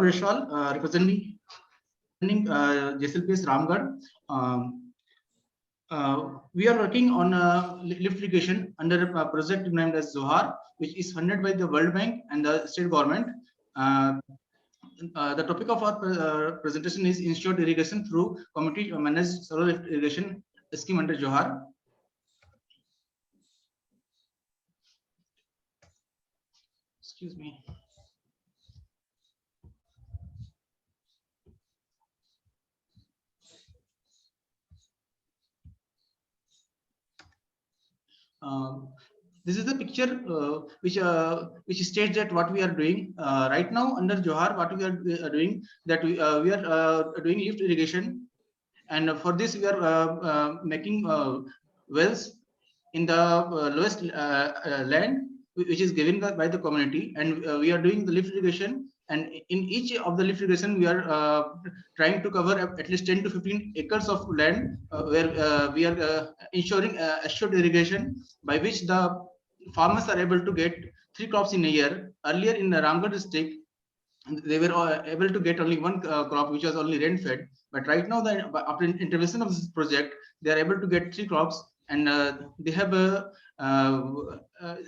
Vishal, representing JSLPS Ramgarh. We are working on a lift irrigation under a project named as Zohar, which is funded by the World Bank and the state government. The topic of our presentation is ensured irrigation through community managed solar lift irrigation scheme under Zohar. Excuse me. This is the picture which states that what we are doing right now under Johar. What we are doing, that we are doing lift irrigation, and for this we are making wells in the lowest land which is given by the community, and we are doing the lift irrigation. And in each of the lift irrigation, we are trying to cover at least 10 to 15 acres of land where we are ensuring assured irrigation, by which the farmers are able to get 3 crops in a year. Earlier in the Ramgarh district, they were able to get only one crop, which was only rain fed. But right now, after intervention of this project, they are able to get 3 crops, and they have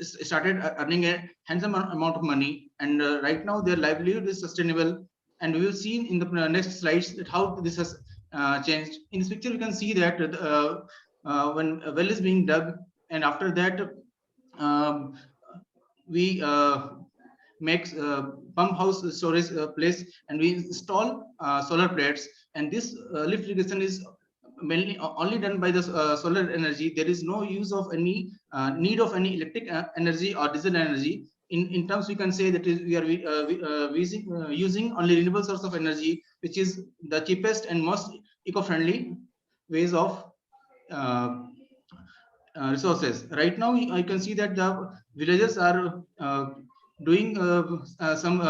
started earning a handsome amount of money. And right now, their livelihood is sustainable. And we will see in the next slides that how this has changed. In this picture, you can see that when a well is being dug, and after that, we make pump house storage place, and we install solar plates. And this lift irrigation is mainly only done by the solar energy. There is no use of any need of any electric energy or diesel energy. In terms, we can say that we are using only renewable source of energy, which is the cheapest and most eco-friendly ways of resources. Right now, I can see that the villagers are doing some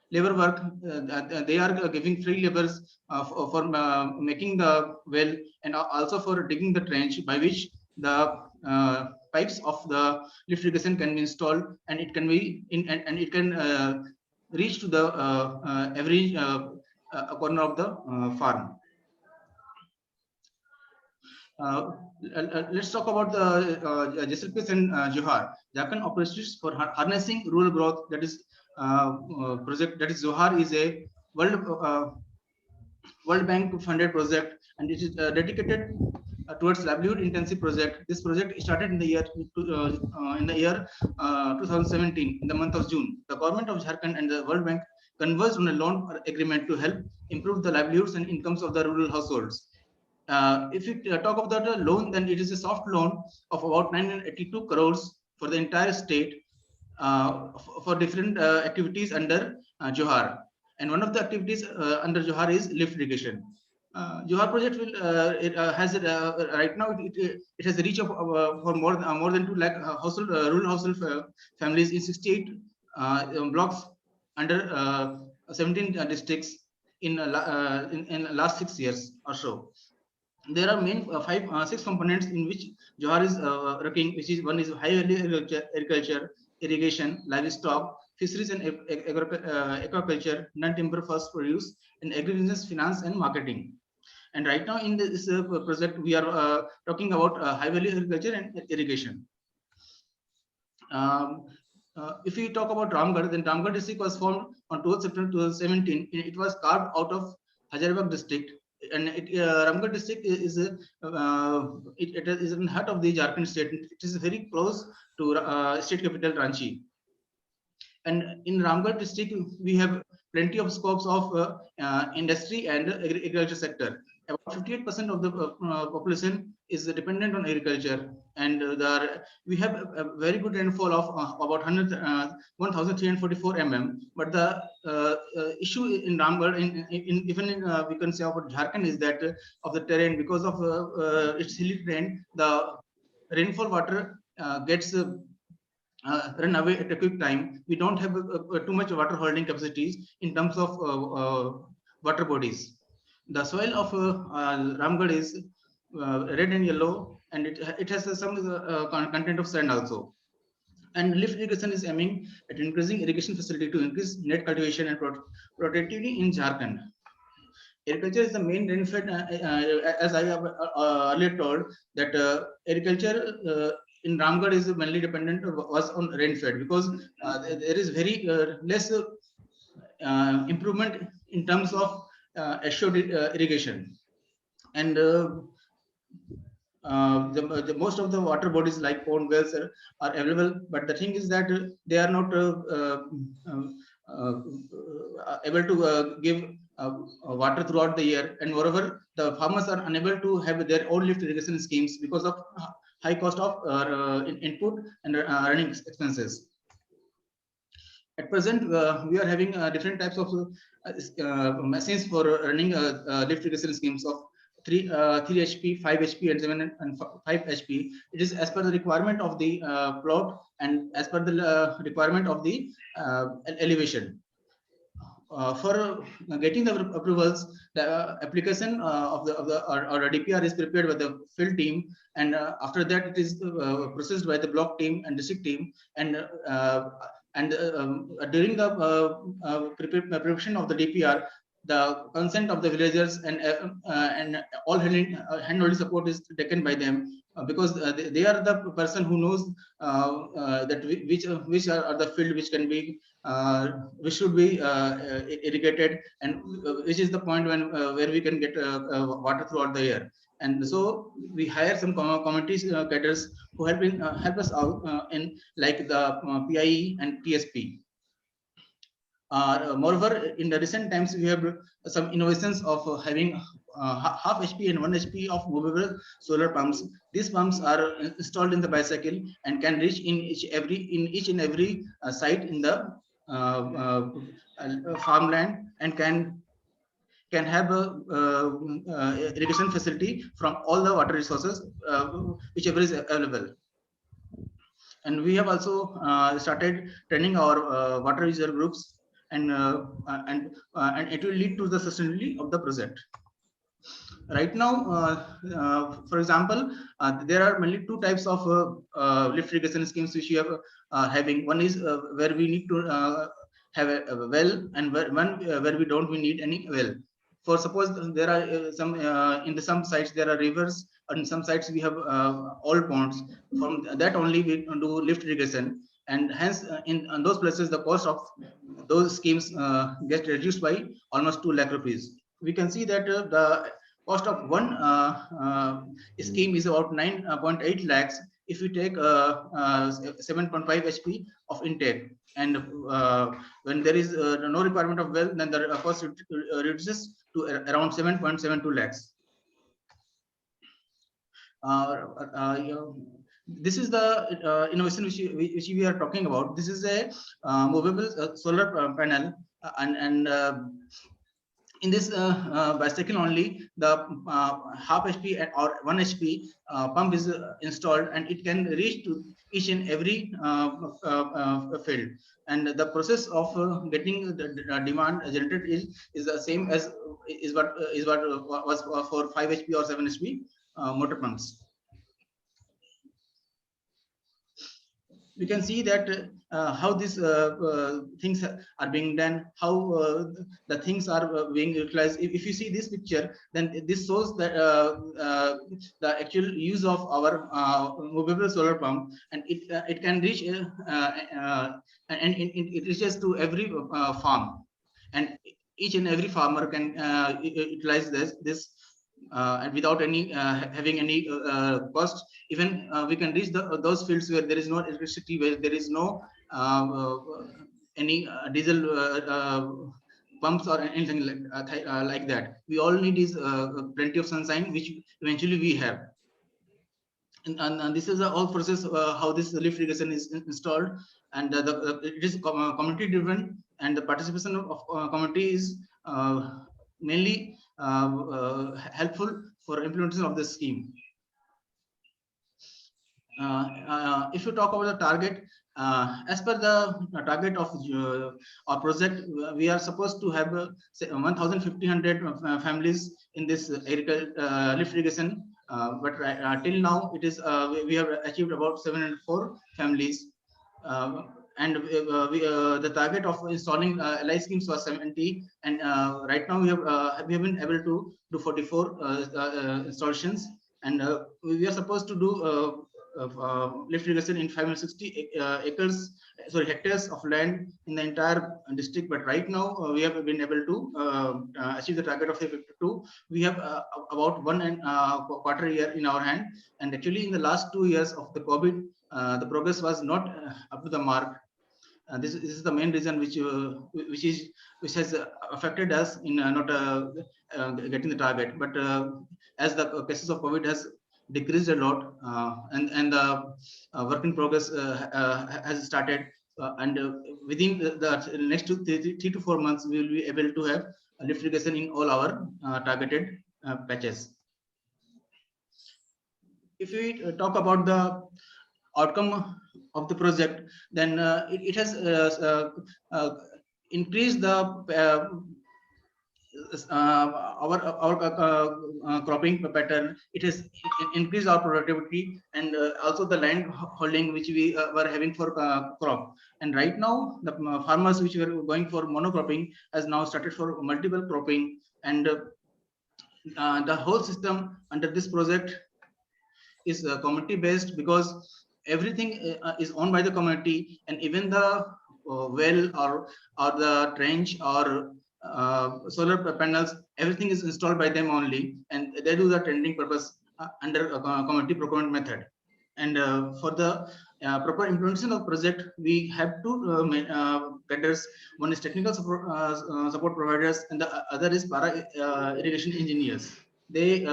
labor work. They are giving free labors for making the well, and also for digging the trench, by which the pipes of the lift irrigation can be installed, and it can be and it can reach to the every corner of the farm. Let's talk about the JSLPS and Johar, Jharkhand opportunities for harnessing rural growth. That is project. That is Johar is a World Bank funded project, and it is dedicated towards livelihood intensive project. This project started in the year 2017, in the month of June. The government of Jharkhand and the World Bank converged on a loan agreement to help improve the livelihoods and incomes of the rural households. If you talk about the loan, then it is a soft loan of about 982 crores for the entire state for different activities under Johar. And one of the activities under Johar is lift irrigation. Johar project will has right now it has a reach of for more than 2 lakh household rural household families in 68 blocks under 17 districts in last 6 years or so. There are main six components in which Johar is working, which is one is high value agriculture, irrigation, livestock, fisheries and aquaculture, non-timber first produce, and agribusiness, finance and marketing. And right now in this project, we are talking about high value agriculture and irrigation. If we talk about Ramgarh, then Ramgarh district was formed on 12th September 2017. It was carved out of Hazaribagh district, and Ramgarh district is it is in heart of the Jharkhand state. It is very close to state capital Ranchi. And in Ramgarh district, we have plenty of scopes of industry and agriculture sector. About 58% of the population is dependent on agriculture, and we have a very good rainfall of about 1,344 mm. But the issue in Ramgarh, we can say about Jharkhand, is that of the terrain, because of its hilly terrain, the rainfall water gets run away at a quick time. We don't have too much water holding capacities in terms of water bodies. The soil of Ramgarh is red and yellow, and it has some content of sand also. And lift irrigation is aiming at increasing irrigation facility to increase net cultivation and productivity in Jharkhand. Agriculture is the main benefit, as I have earlier told, that agriculture in Ramgarh is mainly dependent was on rainfed, because there is very less improvement in terms of assured irrigation. And most of the water bodies like pond wells are available, but the thing is that they are not able to give water throughout the year, and moreover the farmers are unable to have their own lift irrigation schemes because of high cost of input and running expenses. At present, we are having different types of machines for running lift irrigation schemes of 3 HP, 5 HP, and 7 and 5 HP. It is as per the requirement of the plot and as per the requirement of the elevation. For getting the approvals, the application of the or DPR is prepared by the field team, and after that it is processed by the block team and district team, and during the preparation of the DPR, the consent of the villagers and all hand-holding support is taken by them, because they are the person who knows that which are the field which can be which should be irrigated, and which is the point when where we can get water throughout the year. And so we hire some community cadres who help us out in like the PIE and TSP. Moreover, in the recent times, we have some innovations of having half HP and 1 HP of movable solar pumps. These pumps are installed in the bicycle and can reach in each and every site in the farmland, and can have a irrigation facility from all the water resources whichever is available. And we have also started training our water user groups, and it will lead to the sustainability of the project. Right now, for example, there are mainly two types of lift irrigation schemes which we are having. One is where we need to have a well, and where we don't we need any well. For suppose there are some sites there are rivers, and some sites we have all ponds. From that only we do lift irrigation, and hence in those places the cost of those schemes get reduced by almost 2 lakh rupees. We can see that the cost of one scheme is about 9.8 lakhs if we take 7.5 HP of intake, and when there is no requirement of well, then the cost reduces to around 7.72 lakhs. This is the innovation which we are talking about. This is a movable solar panel, and in this bicycle only, the half HP or 1 HP pump is installed, and it can reach to each and every field. And the process of getting the demand generated is the same as what was for 5 HP or 7 HP motor pumps. We can see that how these things are being done, how the things are being utilized. If you see this picture, then this shows that the actual use of our movable solar pump, and it can reach and it reaches to every farm, and each and every farmer can utilize this and without any having any cost. Even we can reach those fields where there is no electricity, where there is no any diesel pumps or anything like that. We all need is plenty of sunshine, which eventually we have. And this is all process how this lift irrigation is installed, and it is community driven, and the participation of community is mainly helpful for implementation of the scheme. If you talk about the target, as per the target of our project, we are supposed to have 1,500 families in this lift irrigation, but till now it is we have achieved about 704 families. and the target of installing LI schemes was 70, and right now we have been able to do 44 installations, and we are supposed to do lift irrigation in 560 hectares of land in the entire district. But right now we have been able to achieve the target of 52. We have about 1.25 year in our hand, and actually in the last 2 years of the COVID, the progress was not up to the mark. This is the main reason which has affected us in not getting the target. But as the cases of COVID has decreased a lot, and the work in progress has started, and within the next 3 to 4 months, we will be able to have lift irrigation in all our targeted patches. If we talk about the outcome of the project, then it has increased the our cropping pattern. It has increased our productivity, and also the land holding which we were having for crop. And right now the farmers which were going for monocropping has now started for multiple cropping, and the whole system under this project is community based, because everything is owned by the community, and even the well or the trench or solar panels, everything is installed by them only, and they do the tending purpose under a community procurement method. And for the proper implementation of project, we have two vendors. One is technical support providers, and the other is para irrigation engineers. They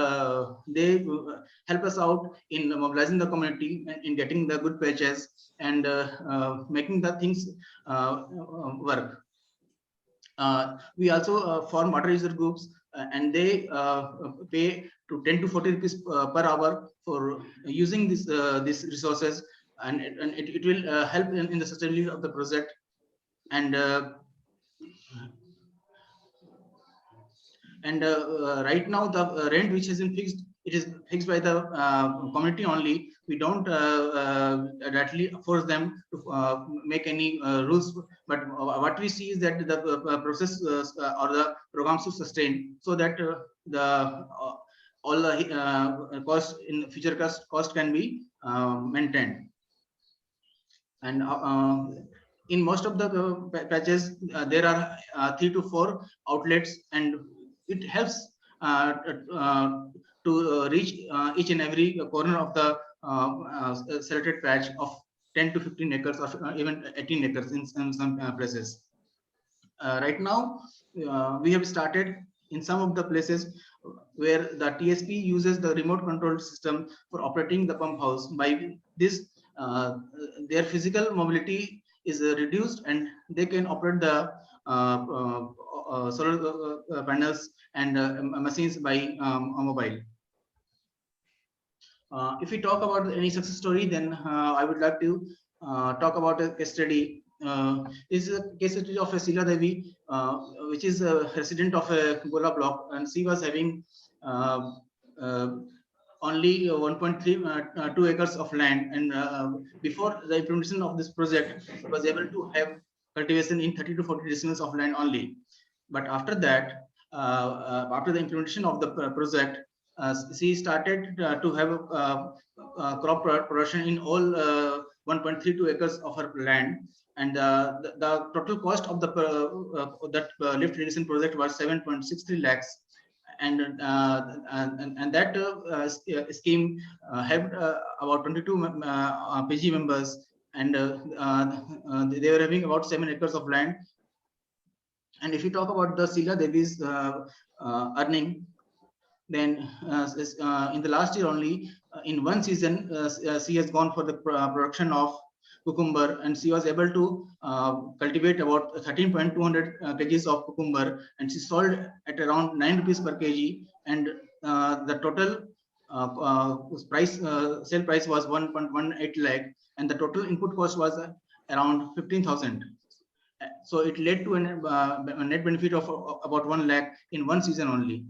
help us out in mobilizing the community and in getting the good patches, and making the things work. We also form water user groups, and they pay to 10 to 40 rupees per hour for using these resources, and it will help in the sustainability of the project. And right now the rent which has been fixed, it is fixed by the community only. We don't directly force them to make any rules, but what we see is that the process or the programs to sustain, so that the all the cost in future cost can be maintained. And in most of the patches, there are 3 to 4 outlets, and it helps to reach each and every corner of the selected patch of 10 to 15 acres, or even 18 acres in some places. Right now, we have started in some of the places where the TSP uses the remote control system for operating the pump house. By this, their physical mobility is reduced, and they can operate the solar panels and machines by mobile. If we talk about any success story, then I would like to talk about a case study. This is a case study of a Sila Devi, which is a resident of a Gola block, and she was having only 1.32 acres of land, and before the implementation of this project, she was able to have cultivation in 30 to 40 decimals of land only. But after that, after the implementation of the project, she started to have crop production in all 1.32 acres of her land, and the total cost of the that lift irrigation project was 7.63 lakhs. And that scheme helped about 22 PG members, and they were having about 7 acres of land. And if you talk about the Sila Devi's earning, then in the last year only, in one season, she has gone for the production of cucumber, and she was able to cultivate about 13.200 kgs of cucumber, and she sold at around 9 rupees per kg, and the total sale price was 1.18 lakh, and the total input cost was around 15,000. So it led to a net benefit of about 1 lakh in one season only.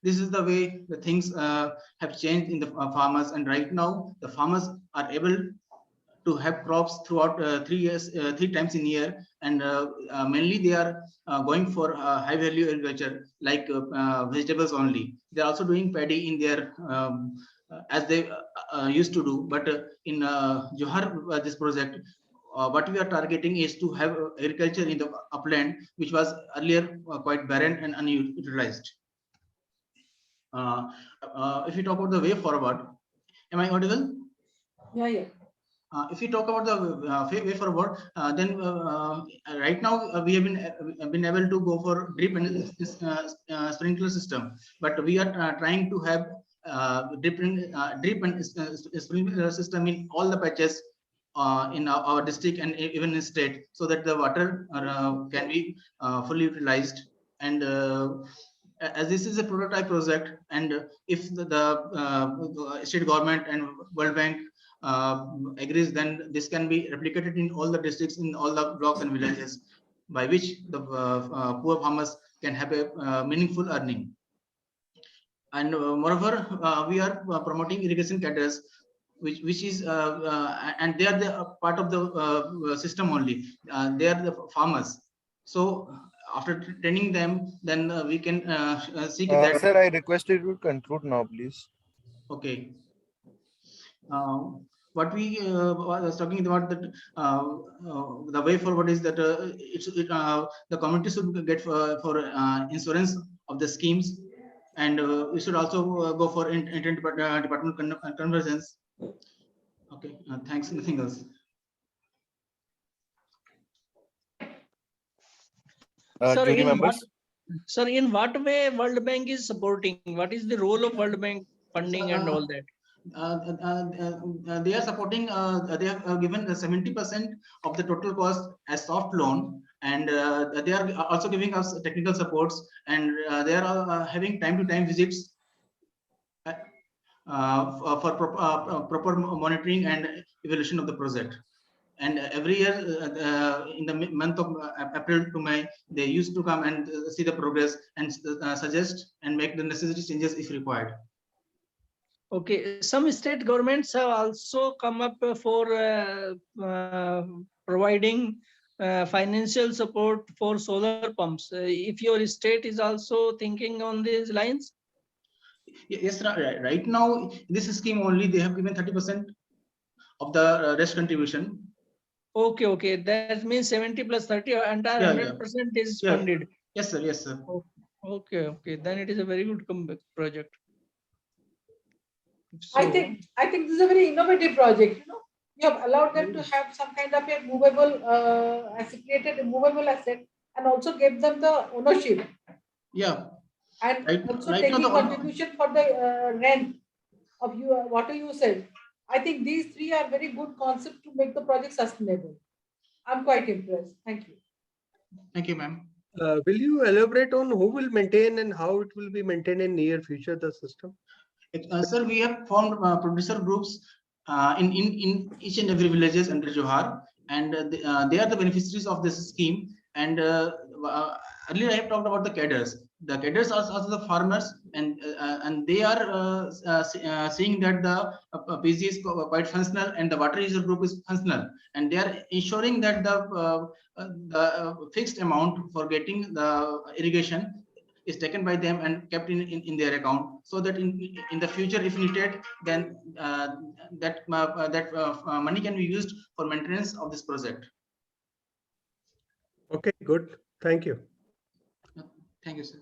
This is the way the things have changed in the farmers, and right now the farmers are able to have crops throughout 3 years, 3 times in a year, and mainly they are going for high value agriculture like vegetables only. They are also doing paddy in their as they used to do, but in Johar, this project, what we are targeting is to have agriculture in the upland, which was earlier quite barren and unutilized. If you talk about the way forward, am I audible? Yeah. If we talk about the way forward, then right now we have been able to go for drip and sprinkler system, but we are trying to have drip and sprinkler system in all the patches in our district and even in state, so that the water can be fully utilized. And as this is a prototype project, and if the state government and World Bank agrees, then this can be replicated in all the districts, in all the blocks and villages, by which the poor farmers can have a meaningful earning. And moreover, we are promoting irrigation cadres, which is and they are the part of the system only. They are the farmers. So after training them, then we can seek that. Sir, I request you to conclude now, please. Okay. What we was talking about, that the way forward is that the community should get for insurance of the schemes, and we should also go for department convergence. Okay, thanks. Nothing else. Sir, In what way World Bank is supporting? What is the role of World Bank funding and all that? They are supporting. They have given 70% of the total cost as soft loan, and they are also giving us technical supports, and they are having time-to-time visits for proper monitoring and evaluation of the project. And every year, in the month of April to May, they used to come and see the progress and suggest and make the necessary changes if required. Okay, some state governments have also come up for providing financial support for solar pumps. If your state is also thinking on these lines? Yes, right now, this scheme only they have given 30% of the rest contribution. Okay, that means 70 plus 30, entire 100% is funded. Yes, sir. Okay, then it is a very good project. So, I think this is a very innovative project. You have allowed them to have some kind of a movable, created a movable asset, and also gave them the ownership. Yeah. And also taking contribution for the rent of water usage. I think these three are very good concepts to make the project sustainable. I'm quite impressed. Thank you. Thank you, ma'am. Will you elaborate on who will maintain and how it will be maintained in near future, the system? Sir, we have formed producer groups in each and every villages under Johar, and they are the beneficiaries of this scheme. And earlier I have talked about the cadres. The cadres are also the farmers, and they are seeing that the PG is quite functional and the water user group is functional, and they are ensuring that the fixed amount for getting the irrigation is taken by them and kept in their account, so that in the future, if needed, then that money can be used for maintenance of this project. Okay, good. Thank you. Thank you, sir.